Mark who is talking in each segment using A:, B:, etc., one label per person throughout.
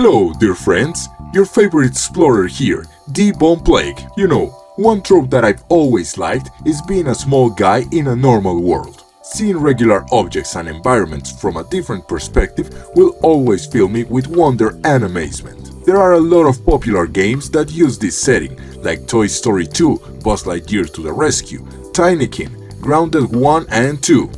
A: Hello, dear friends, your favorite explorer here, D-Bone Plague. You know, one trope that I've always liked is being a small guy in a normal world. Seeing regular objects and environments from a different perspective will always fill me with wonder and amazement. There are a lot of popular games that use this setting, like Toy Story 2, Buzz Lightyear to the Rescue, Tinykin, Grounded 1 and 2.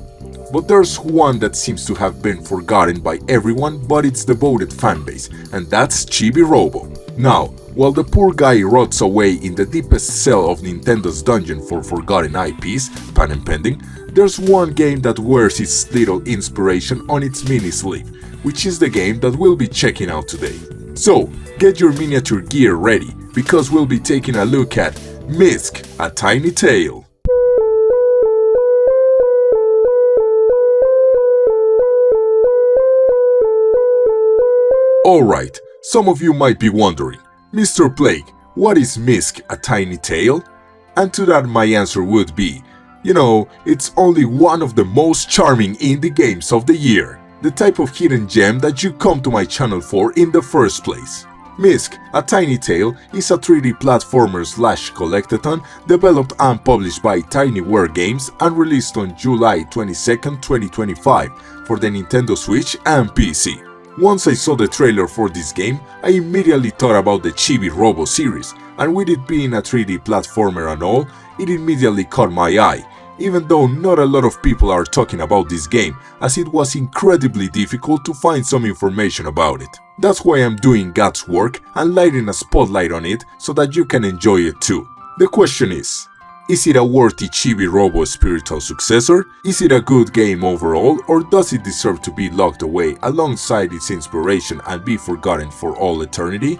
A: But there's one that seems to have been forgotten by everyone but its devoted fanbase, and that's Chibi Robo. Now, while the poor guy rots away in the deepest cell of Nintendo's dungeon for forgotten IPs, pun impending, there's one game that wears its little inspiration on its mini sleeve, which is the game that we'll be checking out today. So, get your miniature gear ready, because we'll be taking a look at MIsc, A Tiny Tale. Alright, some of you might be wondering, Mr. Plague, what is MIsc, A Tiny Tale? And to that my answer would be, it's only one of the most charming indie games of the year. The type of hidden gem that you come to my channel for in the first place. MIsc, A Tiny Tale is a 3D platformer/collectathon developed and published by Tinyware Games and released on July 22, 2025 for the Nintendo Switch and PC. Once I saw the trailer for this game, I immediately thought about the Chibi Robo series, and with it being a 3D platformer and all, it immediately caught my eye, even though not a lot of people are talking about this game, as it was incredibly difficult to find some information about it. That's why I'm doing God's work and lighting a spotlight on it so that you can enjoy it too. The question is it a worthy Chibi Robo spiritual successor? Is it a good game overall, or does it deserve to be locked away alongside its inspiration and be forgotten for all eternity?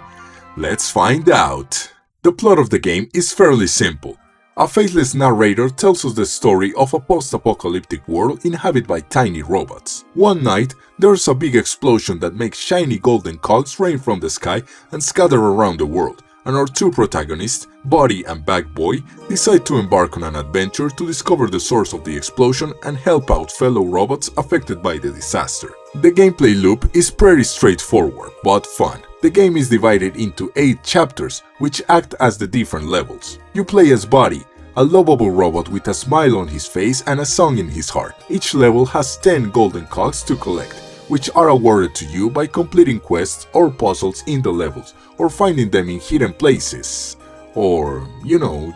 A: Let's find out! The plot of the game is fairly simple. A faceless narrator tells us the story of a post-apocalyptic world inhabited by tiny robots. One night, there's a big explosion that makes shiny golden cogs rain from the sky and scatter around the world, and our two protagonists, Buddy and Bag Boy, decide to embark on an adventure to discover the source of the explosion and help out fellow robots affected by the disaster. The gameplay loop is pretty straightforward, but fun. The game is divided into 8 chapters, which act as the different levels. You play as Buddy, a lovable robot with a smile on his face and a song in his heart. Each level has 10 golden cogs to collect, which are awarded to you by completing quests or puzzles in the levels, or finding them in hidden places, or,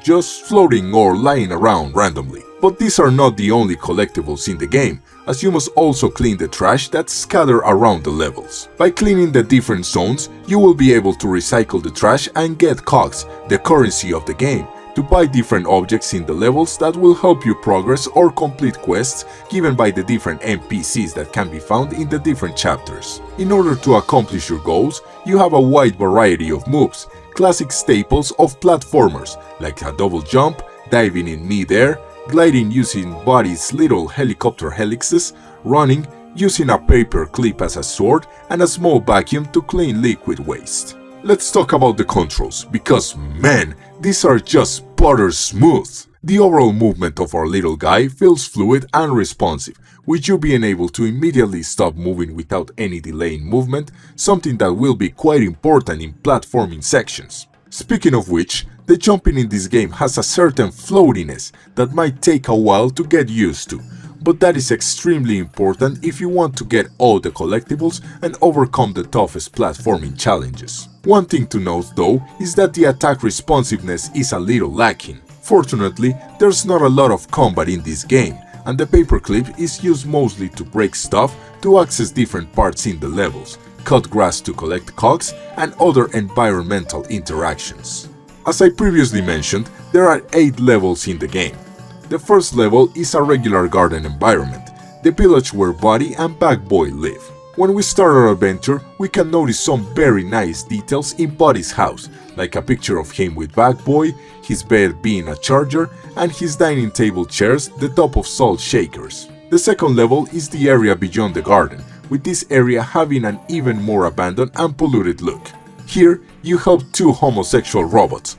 A: just floating or lying around randomly. But these are not the only collectibles in the game, as you must also clean the trash that's scattered around the levels. By cleaning the different zones, you will be able to recycle the trash and get cogs, the currency of the game, to buy different objects in the levels that will help you progress or complete quests given by the different NPCs that can be found in the different chapters. In order to accomplish your goals, you have a wide variety of moves, classic staples of platformers like a double jump, diving in mid-air, gliding using Buddy's little helicopter helixes, running, using a paper clip as a sword, and a small vacuum to clean liquid waste. Let's talk about the controls, because man, these are just butter smooth. The overall movement of our little guy feels fluid and responsive, with you being able to immediately stop moving without any delay in movement, something that will be quite important in platforming sections. Speaking of which, the jumping in this game has a certain floatiness that might take a while to get used to, but that is extremely important if you want to get all the collectibles and overcome the toughest platforming challenges. One thing to note though is that the attack responsiveness is a little lacking. Fortunately, there's not a lot of combat in this game, and the paperclip is used mostly to break stuff to access different parts in the levels, cut grass to collect cogs, and other environmental interactions. As I previously mentioned, there are 8 levels in the game. The first level is a regular garden environment, the village where Buddy and Bag Boy live. When we start our adventure, we can notice some very nice details in Buddy's house, like a picture of him with Bag Boy, his bed being a charger, and his dining table chairs the top of salt shakers. The second level is the area beyond the garden, with this area having an even more abandoned and polluted look. Here, you help 2 homosexual robots,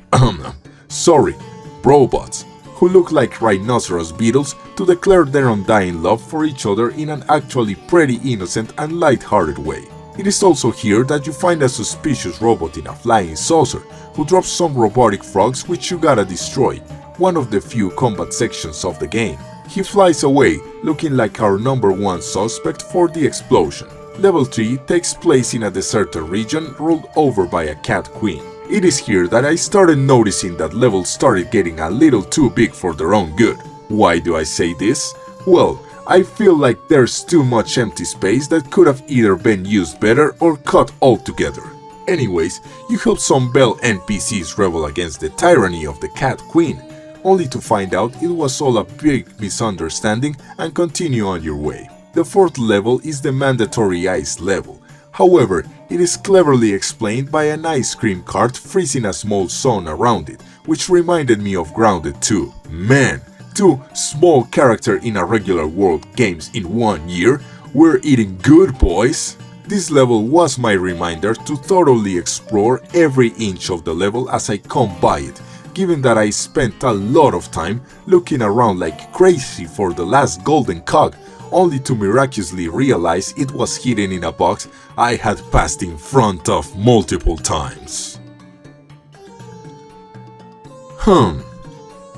A: robots, who look like rhinoceros beetles to declare their undying love for each other in an actually pretty innocent and light-hearted way. It is also here that you find a suspicious robot in a flying saucer, who drops some robotic frogs which you gotta destroy, one of the few combat sections of the game. He flies away, looking like our number one suspect for the explosion. Level 3 takes place in a deserted region ruled over by a cat queen. It is here that I started noticing that levels started getting a little too big for their own good. Why do I say this? Well, I feel like there's too much empty space that could have either been used better or cut altogether. Anyways, you help some Bell NPCs rebel against the tyranny of the cat queen, only to find out it was all a big misunderstanding and continue on your way. The fourth level is the mandatory ice level. However, it is cleverly explained by an ice cream cart freezing a small zone around it, which reminded me of Grounded 2. Man, 2 small character in a regular world games in 1 year, we're eating good, boys! This level was my reminder to thoroughly explore every inch of the level as I come by it, given that I spent a lot of time looking around like crazy for the last golden cog, only to miraculously realize it was hidden in a box I had passed in front of multiple times.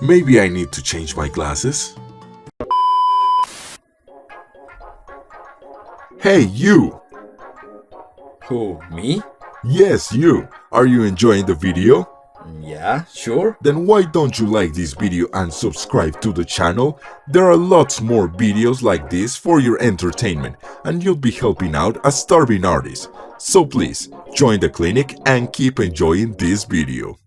A: Maybe I need to change my glasses? Hey, you!
B: Who, me?
A: Yes, you! Are you enjoying the video?
B: Yeah, sure.
A: Then why don't you like this video and subscribe to the channel? There are lots more videos like this for your entertainment, and you'll be helping out a starving artist. So please, join the clinic and keep enjoying this video.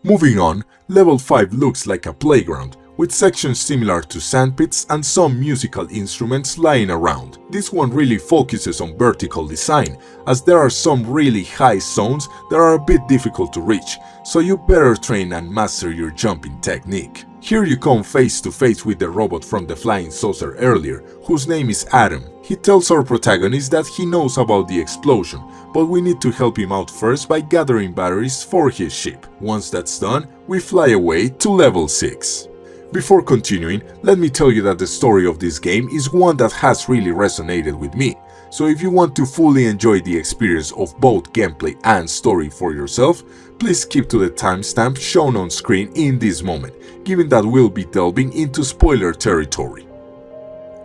A: Moving on, level 5 looks like a playground, with sections similar to sandpits and some musical instruments lying around. This one really focuses on vertical design, as there are some really high zones that are a bit difficult to reach, so you better train and master your jumping technique. Here you come face to face with the robot from the flying saucer earlier, whose name is Adam. He tells our protagonist that he knows about the explosion, but we need to help him out first by gathering batteries for his ship. Once that's done, we fly away to level 6. Before continuing, let me tell you that the story of this game is one that has really resonated with me, so if you want to fully enjoy the experience of both gameplay and story for yourself, please keep to the timestamp shown on screen in this moment, given that we'll be delving into spoiler territory.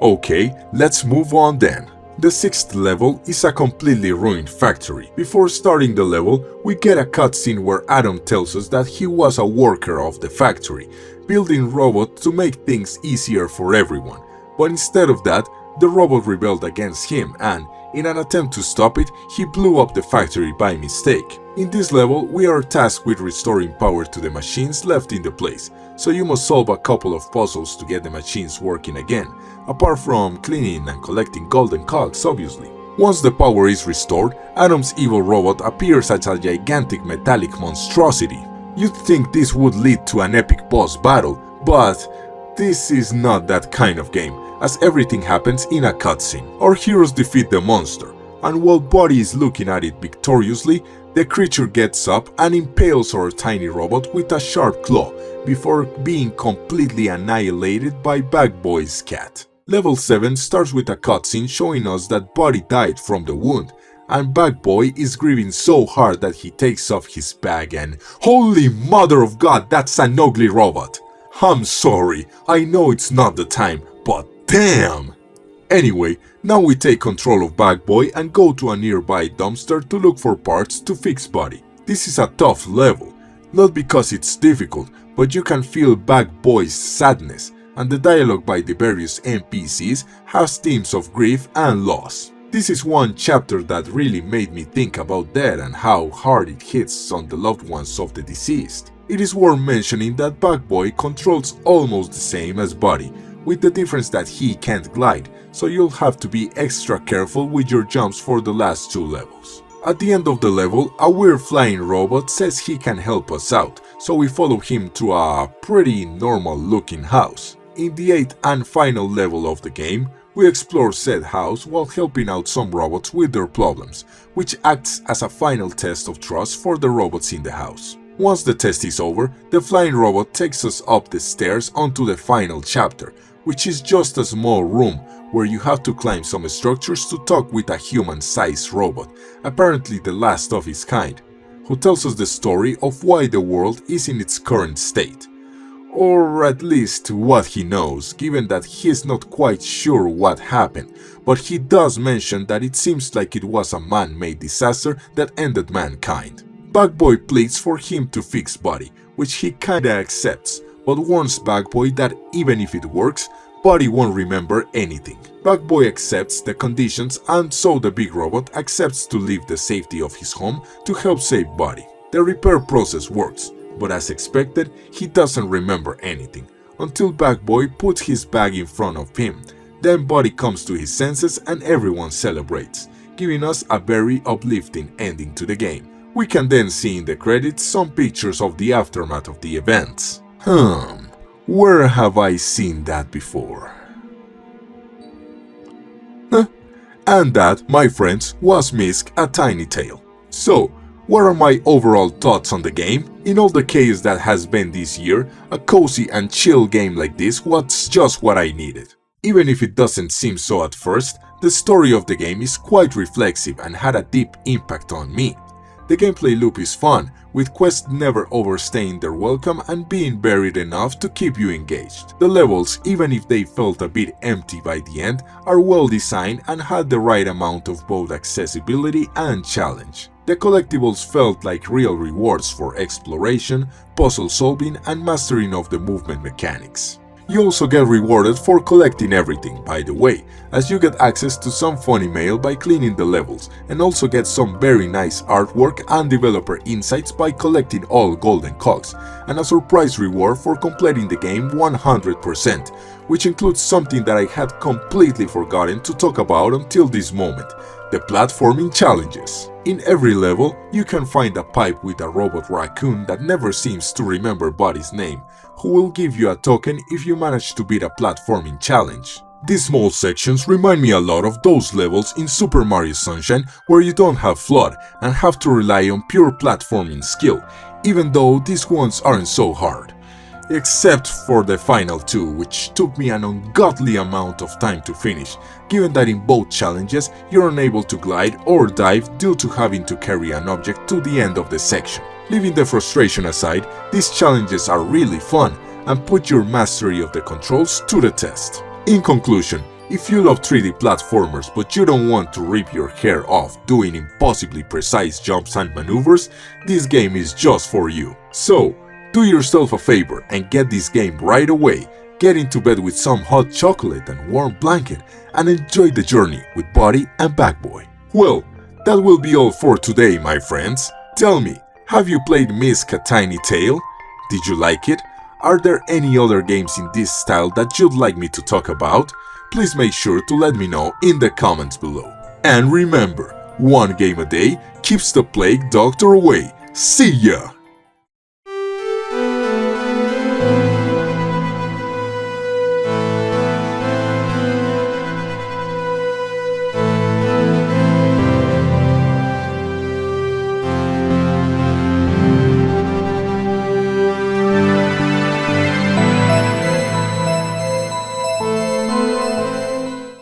A: Okay, let's move on then. The 6th level is a completely ruined factory. Before starting the level, we get a cutscene where Adam tells us that he was a worker of the factory, building robots to make things easier for everyone. But instead of that, the robot rebelled against him and, in an attempt to stop it, he blew up the factory by mistake. In this level, we are tasked with restoring power to the machines left in the place, so you must solve a couple of puzzles to get the machines working again, apart from cleaning and collecting golden cogs, obviously. Once the power is restored, Adam's evil robot appears as a gigantic metallic monstrosity. You'd think this would lead to an epic boss battle, but this is not that kind of game, as everything happens in a cutscene. Our heroes defeat the monster, and while Buddy is looking at it victoriously, the creature gets up and impales our tiny robot with a sharp claw, before being completely annihilated by Bag Boy's cat. Level 7 starts with a cutscene showing us that Buddy died from the wound, and Bag Boy is grieving so hard that he takes off his bag and holy mother of God, that's an ugly robot! I'm sorry, I know it's not the time, but damn! Anyway, now we take control of Bag Boy and go to a nearby dumpster to look for parts to fix Buddy. This is a tough level, not because it's difficult, but you can feel Bag Boy's sadness, and the dialogue by the various NPCs has themes of grief and loss. This is one chapter that really made me think about death and how hard it hits on the loved ones of the deceased. It is worth mentioning that Bug Boy controls almost the same as Buddy, with the difference that he can't glide, so you'll have to be extra careful with your jumps for the last 2 levels. At the end of the level, a weird flying robot says he can help us out, so we follow him to a pretty normal looking house. In the 8th and final level of the game, we explore said house while helping out some robots with their problems, which acts as a final test of trust for the robots in the house. Once the test is over, the flying robot takes us up the stairs onto the final chapter, which is just a small room where you have to climb some structures to talk with a human-sized robot, apparently the last of its kind, who tells us the story of why the world is in its current state. Or at least what he knows, given that he is not quite sure what happened, but he does mention that it seems like it was a man-made disaster that ended mankind. Bugboy pleads for him to fix Buddy, which he kinda accepts, but warns Bugboy that even if it works, Buddy won't remember anything. Bugboy accepts the conditions, and so the big robot accepts to leave the safety of his home to help save Buddy. The repair process works, but as expected, he doesn't remember anything, until Bugboy puts his bag in front of him. Then Buddy comes to his senses and everyone celebrates, giving us a very uplifting ending to the game. We can then see in the credits some pictures of the aftermath of the events. Where have I seen that before? And that, my friends, was MIsc: A Tiny Tale. So, what are my overall thoughts on the game? In all the chaos that has been this year, a cozy and chill game like this was just what I needed. Even if it doesn't seem so at first, the story of the game is quite reflexive and had a deep impact on me. The gameplay loop is fun, with quests never overstaying their welcome and being varied enough to keep you engaged. The levels, even if they felt a bit empty by the end, are well designed and had the right amount of both accessibility and challenge. The collectibles felt like real rewards for exploration, puzzle solving, and mastering of the movement mechanics. You also get rewarded for collecting everything, by the way, as you get access to some funny mail by cleaning the levels, and also get some very nice artwork and developer insights by collecting all golden cogs, and a surprise reward for completing the game 100%, which includes something that I had completely forgotten to talk about until this moment: the platforming challenges. In every level, you can find a pipe with a robot raccoon that never seems to remember Buddy's name, who will give you a token if you manage to beat a platforming challenge. These small sections remind me a lot of those levels in Super Mario Sunshine where you don't have FLUDD and have to rely on pure platforming skill, even though these ones aren't so hard. Except for the final two, which took me an ungodly amount of time to finish, given that in both challenges you're unable to glide or dive due to having to carry an object to the end of the section. Leaving the frustration aside, these challenges are really fun and put your mastery of the controls to the test. In conclusion, if you love 3D platformers but you don't want to rip your hair off doing impossibly precise jumps and maneuvers, this game is just for you. So, do yourself a favor and get this game right away, get into bed with some hot chocolate and warm blanket, and enjoy the journey with Buddy and Bugboy. Well, that will be all for today, my friends. Tell me, have you played MIsc: A Tiny Tale? Did you like it? Are there any other games in this style that you'd like me to talk about? Please make sure to let me know in the comments below. And remember, one game a day keeps the plague doctor away. See ya!